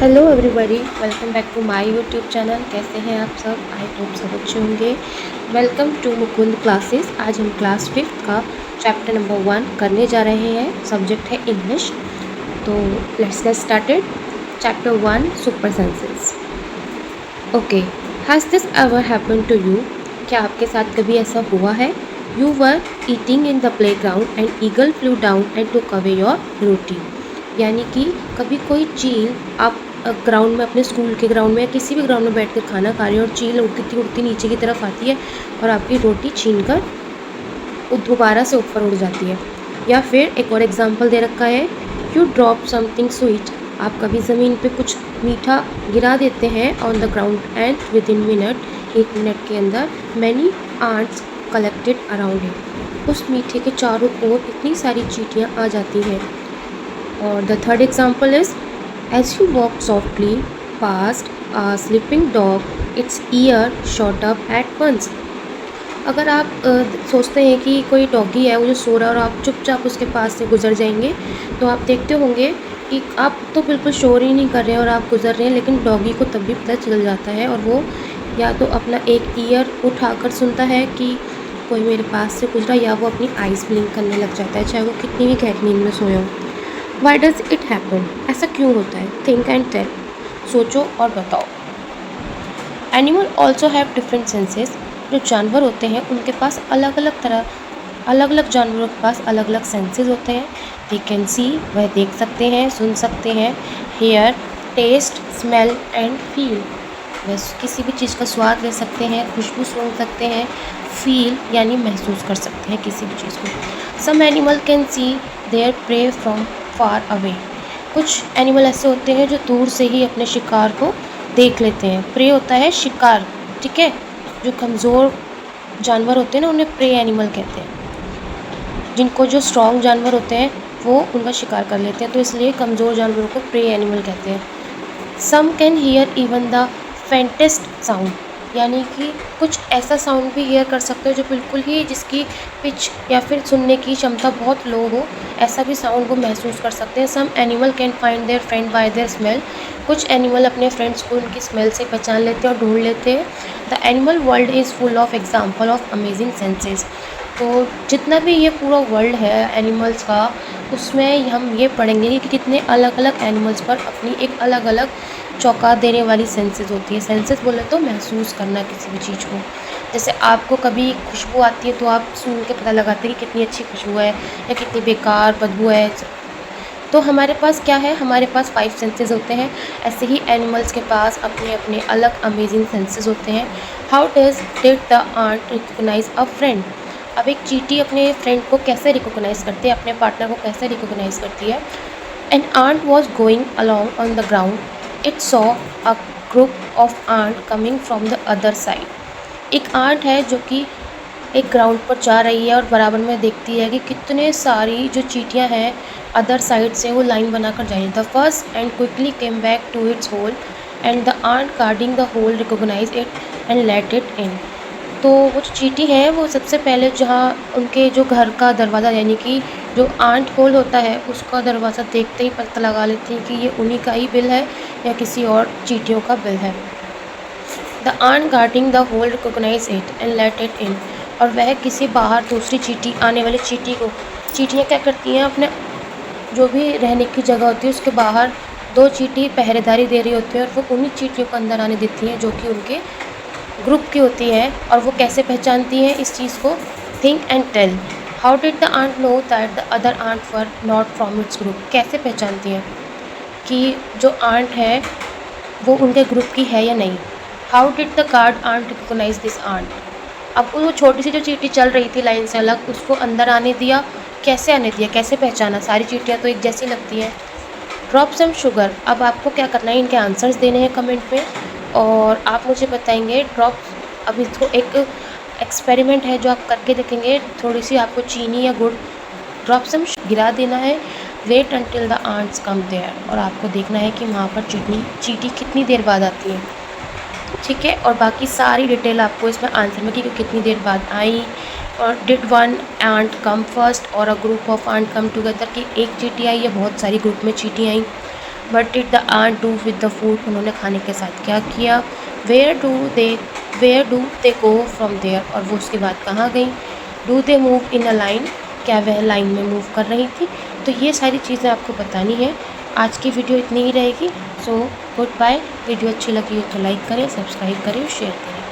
Hello everybody, welcome back to my YouTube channel. कैसे हैं आप सब? आई होप सब अच्छे होंगे। Welcome to Mukund classes. आज हम क्लास 5th का चैप्टर नंबर 1 करने जा रहे हैं। सब्जेक्ट है इंग्लिश। तो let's get started. Chapter 1, super senses. Okay, has this ever happen to you? क्या आपके साथ कभी ऐसा हुआ है? You were eating in the playground and eagle flew down and took away your roti. यानी कि कभी कोई चील, आप ग्राउंड में, अपने स्कूल के ग्राउंड में या किसी भी ग्राउंड में बैठ कर खाना खा रही हो और चील उड़ती उड़ती नीचे की तरफ आती है और आपकी रोटी छीन कर वो दोबारा से ऊपर उड़ जाती है। या फिर एक और एग्जांपल दे रखा है, यू ड्रॉप समथिंग स्वीट। आप कभी ज़मीन पे कुछ मीठा गिरा देते हैं on the ground and within minute, 1 minute के अंदर many ants collected around it. उस मीठे के चारों ओर इतनी सारी चींटियाँ आ जाती हैं। और the third example is, as you walk softly past a sleeping dog, its ear shot up at once। अगर आप सोचते हैं कि कोई डॉगी है वो जो सो रहा है और आप चुपचाप उसके पास से गुजर जाएंगे, तो आप देखते होंगे कि आप तो बिल्कुल शोर ही नहीं कर रहे हैं और आप गुजर रहे हैं, लेकिन डॉगी को तब भी पता चल जाता है और वो या तो अपना एक ईयर उठाकर सुनता है कि कोई मेरे पास से गुजरा, या वो अपनी आइज़ ब्लिंक करने लग जाता है, चाहे वो कितनी भी गहरी नींद में सोया हो। Why does it happen? ऐसा क्यों होता है? Think and tell. सोचो और बताओ। Animal also have different senses. जो जानवर होते हैं उनके पास अलग अलग जानवरों के पास अलग अलग सेंसेस होते हैं। दे कैन सी, वह देख सकते हैं, सुन सकते हैं। Hear, taste, smell and feel, वह किसी भी चीज़ का स्वाद ले सकते हैं, खुशबू सूंघ सकते हैं। फील यानी महसूस कर सकते हैं किसी भी चीज़ को। Some animal can see their prey from far away. कुछ एनिमल ऐसे होते हैं जो दूर से ही अपने शिकार को देख लेते हैं। प्रे होता है शिकार, ठीक है। जो कमज़ोर जानवर होते हैं ना, उन्हें प्रे एनिमल कहते हैं। जिनको जो स्ट्रॉन्ग जानवर होते हैं वो उनका शिकार कर लेते हैं, तो इसलिए कमज़ोर जानवरों को प्रे एनिमल कहते हैं। Some can hear even the faintest sound, यानी कि कुछ ऐसा साउंड भी हियर कर सकते हो जो बिल्कुल ही, जिसकी पिच या फिर सुनने की क्षमता बहुत लो हो, ऐसा भी साउंड वो महसूस कर सकते हैं। Some animal can find their friend by their smell. कुछ एनिमल अपने फ्रेंड्स को उनकी स्मेल से पहचान लेते हैं और ढूंढ लेते हैं। The animal world is full of example of amazing senses. तो जितना भी ये पूरा वर्ल्ड है एनिमल्स का, उसमें हम ये पढ़ेंगे कि कितने अलग अलग एनिमल्स पर अपनी एक अलग अलग चौंका देने वाली सेंसेस होती है। सेंसेस बोले तो महसूस करना किसी भी चीज़ को। जैसे आपको कभी खुशबू आती है तो आप सूंघ के पता लगाते हैं कि कितनी अच्छी खुशबू है या कितनी बेकार बदबू है। तो हमारे पास क्या है? हमारे पास 5 सेंसेस होते हैं। ऐसे ही एनिमल्स के पास अपने अपने अलग अमेजिंग सेंसेस होते हैं। How did the ant recognise a friend? अब एक चींटी अपने फ्रेंड को कैसे रिकोगनाइज़ करती है, अपने पार्टनर को कैसे रिकोगनाइज़ करती है? An ant was going along on the ground, it saw a group of ant coming from the other side. एक आंट है जो कि एक ग्राउंड पर जा रही है और बराबर में देखती है कि कितने सारी जो चींटियां हैं अदर साइड से वो लाइन बनाकर जा रही है। The first and quickly came back to its hole and the ant guarding the hole recognise it and let it in. तो वो जो चींटी हैं वो सबसे पहले जहाँ उनके जो घर का दरवाज़ा, यानी कि जो आंट होल होता है, उसका दरवाज़ा देखते ही पता लगा लेती हैं कि ये उन्हीं का ही बिल है या किसी और चींटियों का बिल है। The ant guarding the hole recognise it and let it in. और वह किसी बाहर दूसरी चींटी, आने वाली चींटी को, चींटियाँ क्या करती हैं, अपने जो भी रहने की जगह होती है उसके बाहर 2 चींटी पहरेदारी दे रही होती है और वो उन्हीं चींटियों को अंदर आने देती हैं जो कि उनके ग्रुप की होती है। और वो कैसे पहचानती हैं इस चीज़ को? Think and tell. How did the ant know that the other ant were not from its group? कैसे पहचानती हैं कि जो आंट है वो उनके ग्रुप की है या नहीं? How did the guard ant recognise this ant? अब वो छोटी सी जो चींटी चल रही थी लाइन से अलग, उसको अंदर आने दिया। कैसे आने दिया, कैसे पहचाना? सारी चींटियाँ तो एक जैसी लगती हैं। Drop some sugar. अब आपको क्या करना है, इनके आंसर्स देने हैं कमेंट में और आप मुझे बताएंगे। ड्रॉप, अभी तो एक एक्सपेरिमेंट है जो आप करके देखेंगे। थोड़ी सी आपको चीनी या गुड़, ड्रॉप सम गिरा देना है। Wait until the ants come there, और आपको देखना है कि वहाँ पर चींटी कितनी देर बाद आती है, ठीक है। और बाकी सारी डिटेल आपको इसमें आंसर में कि कितनी देर बाद आई। और did one ant come first और a group of ant come together, कि एक चींटी आई या बहुत सारी ग्रुप में चींटी आई। What did the ant do with the food, उन्होंने खाने के साथ क्या किया। Where do they go from there, और वो उसके बाद कहाँ गई। Do they move in a line, क्या वह लाइन में मूव कर रही थी। तो ये सारी चीज़ें आपको बतानी है। आज की वीडियो इतनी ही रहेगी। So good bye. वीडियो अच्छी लगी हो तो लाइक करें, सब्सक्राइब करें, शेयर करें।